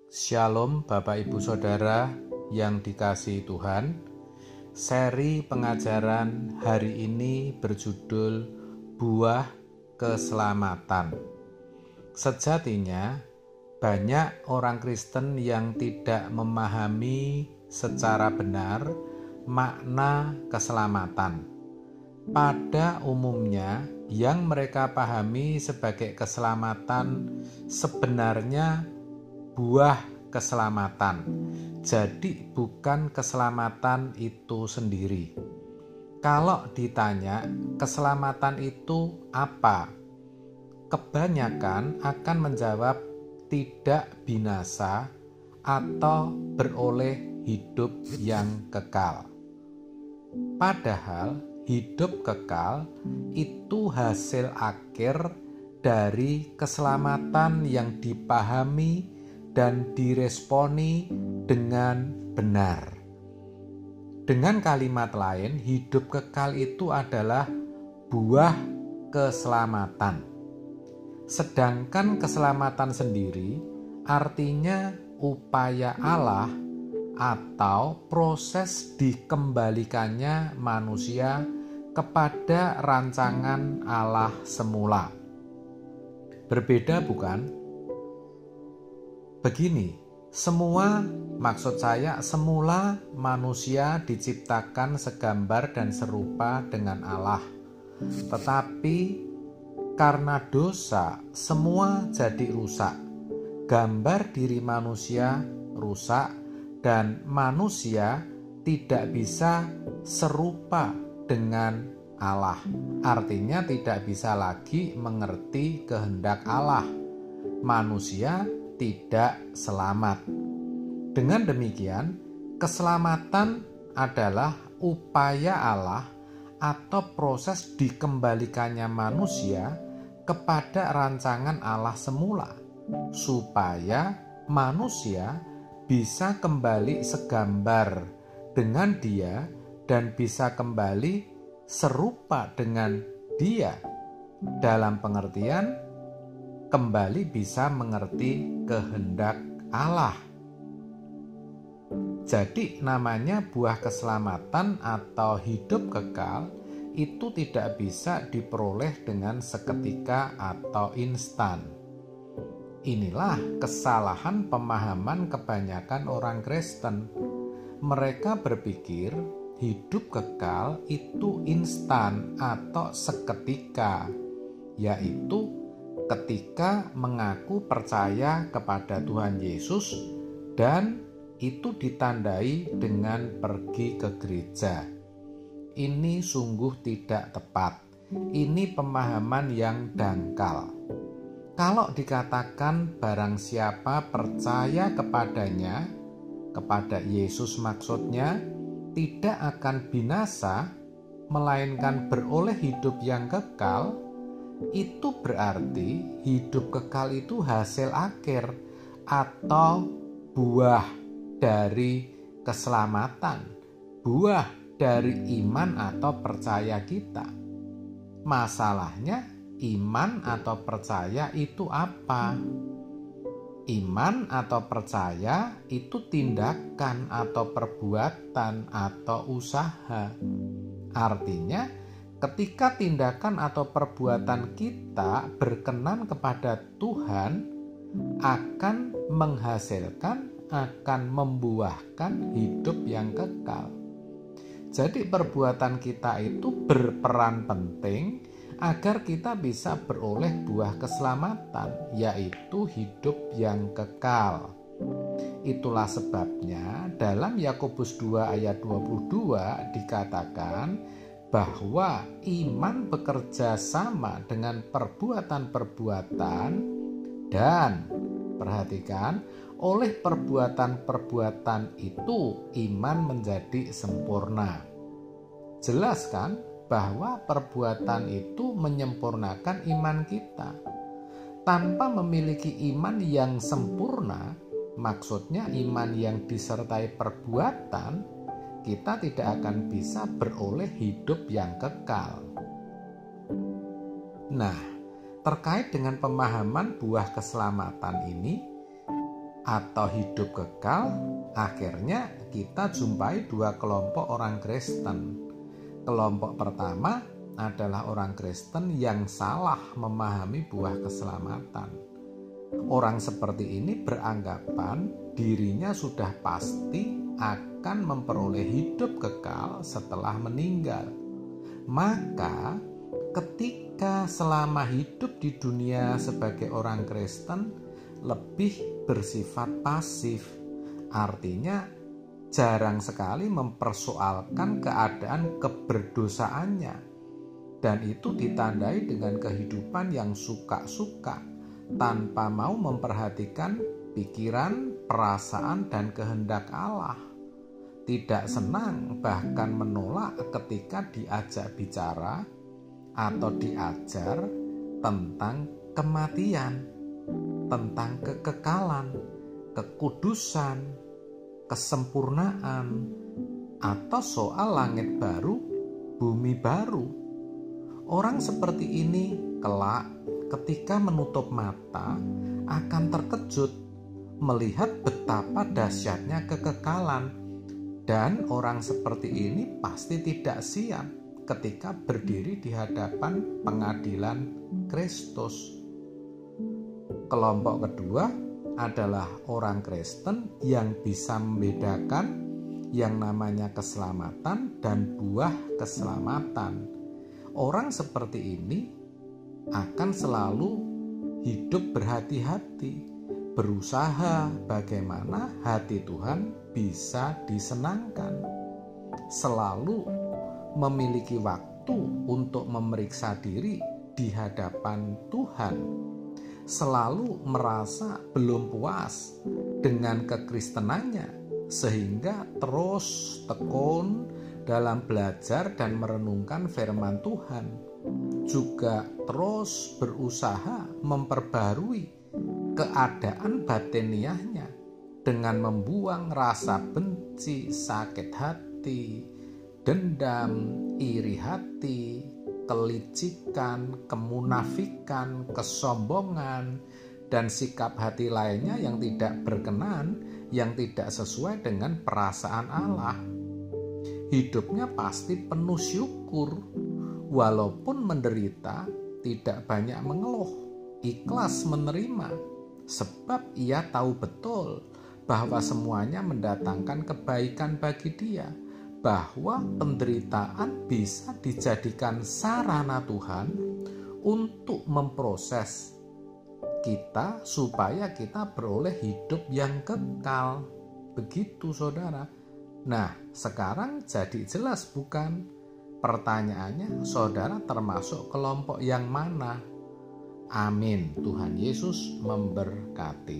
Shalom Bapak Ibu Saudara yang dikasihi Tuhan. Seri pengajaran hari ini berjudul Buah Keselamatan. Sejatinya banyak orang Kristen yang tidak memahami secara benar makna keselamatan. Pada umumnya yang mereka pahami sebagai keselamatan sebenarnya buah keselamatan. Jadi bukan keselamatan itu sendiri. Kalau ditanya keselamatan itu apa? Kebanyakan akan menjawab tidak binasa atau beroleh hidup yang kekal. Padahal hidup kekal itu hasil akhir dari keselamatan yang dipahami dan diresponi dengan benar. Dengan kalimat lain, hidup kekal itu adalah buah keselamatan. Sedangkan keselamatan sendiri artinya upaya Allah atau proses dikembalikannya manusia kepada rancangan Allah semula. Berbeda bukan? Begini, semula manusia diciptakan segambar dan serupa dengan Allah. Tetapi karena dosa, semua jadi rusak. Gambar diri manusia rusak dan manusia tidak bisa serupa dengan Allah. Artinya tidak bisa lagi mengerti kehendak Allah. Manusia tidak selamat. Dengan demikian, keselamatan adalah upaya Allah atau proses dikembalikannya manusia kepada rancangan Allah semula, supaya manusia bisa kembali segambar dengan Dia dan bisa kembali serupa dengan Dia, dalam pengertian kembali bisa mengerti kehendak Allah. Jadi namanya buah keselamatan atau hidup kekal itu tidak bisa diperoleh dengan seketika atau instan. Inilah kesalahan pemahaman kebanyakan orang Kristen. Mereka berpikir hidup kekal itu instan atau seketika, yaitu ketika mengaku percaya kepada Tuhan Yesus dan itu ditandai dengan pergi ke gereja. Ini sungguh tidak tepat. Ini pemahaman yang dangkal. Kalau dikatakan barang siapa percaya kepadanya, kepada Yesus maksudnya, tidak akan binasa, melainkan beroleh hidup yang kekal, itu berarti hidup kekal itu hasil akhir atau buah dari keselamatan, buah dari iman atau percaya kita. Masalahnya, iman atau percaya itu apa? Iman atau percaya itu tindakan atau perbuatan atau usaha. Artinya, ketika tindakan atau perbuatan kita berkenan kepada Tuhan, akan menghasilkan, akan membuahkan hidup yang kekal. Jadi perbuatan kita itu berperan penting agar kita bisa beroleh buah keselamatan, yaitu hidup yang kekal. Itulah sebabnya dalam Yakobus 2 ayat 22 dikatakan bahwa iman bekerja sama dengan perbuatan-perbuatan dan, perhatikan, oleh perbuatan-perbuatan itu iman menjadi sempurna. Jelas kan bahwa perbuatan itu menyempurnakan iman kita. Tanpa memiliki iman yang sempurna, maksudnya iman yang disertai perbuatan, kita tidak akan bisa beroleh hidup yang kekal. Nah, terkait dengan pemahaman buah keselamatan ini, atau hidup kekal, akhirnya kita jumpai dua kelompok orang Kristen. Kelompok pertama adalah orang Kristen yang salah memahami buah keselamatan. Orang seperti ini beranggapan dirinya sudah pasti akan memperoleh hidup kekal setelah meninggal. Maka ketika selama hidup di dunia sebagai orang Kristen lebih bersifat pasif, artinya jarang sekali mempersoalkan keadaan keberdosaannya, dan itu ditandai dengan kehidupan yang suka-suka tanpa mau memperhatikan pikiran, perasaan, dan kehendak Allah. Tidak senang, bahkan menolak ketika diajak bicara atau diajar tentang kematian, tentang kekekalan, kekudusan, kesempurnaan, atau soal langit baru, bumi baru. Orang seperti ini kelak ketika menutup mata akan terkejut melihat betapa dahsyatnya kekekalan, dan orang seperti ini pasti tidak siap ketika berdiri di hadapan pengadilan Kristus. Kelompok kedua adalah orang Kristen yang bisa membedakan yang namanya keselamatan dan buah keselamatan. Orang seperti ini akan selalu hidup berhati-hati, berusaha bagaimana hati Tuhan bisa disenangkan, selalu memiliki waktu untuk memeriksa diri di hadapan Tuhan, selalu merasa belum puas dengan kekristenannya, sehingga terus tekun dalam belajar dan merenungkan firman Tuhan, juga terus berusaha memperbarui keadaan batiniahnya dengan membuang rasa benci, sakit hati, dendam, iri hati, kelicikan, kemunafikan, kesombongan, dan sikap hati lainnya yang tidak berkenan, yang tidak sesuai dengan perasaan Allah. Hidupnya pasti penuh syukur, walaupun menderita tidak banyak mengeluh, ikhlas menerima, sebab ia tahu betul bahwa semuanya mendatangkan kebaikan bagi dia, bahwa penderitaan bisa dijadikan sarana Tuhan untuk memproses kita supaya kita beroleh hidup yang kekal. Begitu saudara. Nah, sekarang jadi jelas bukan? Pertanyaannya, saudara termasuk kelompok yang mana? Amin. Tuhan Yesus memberkati.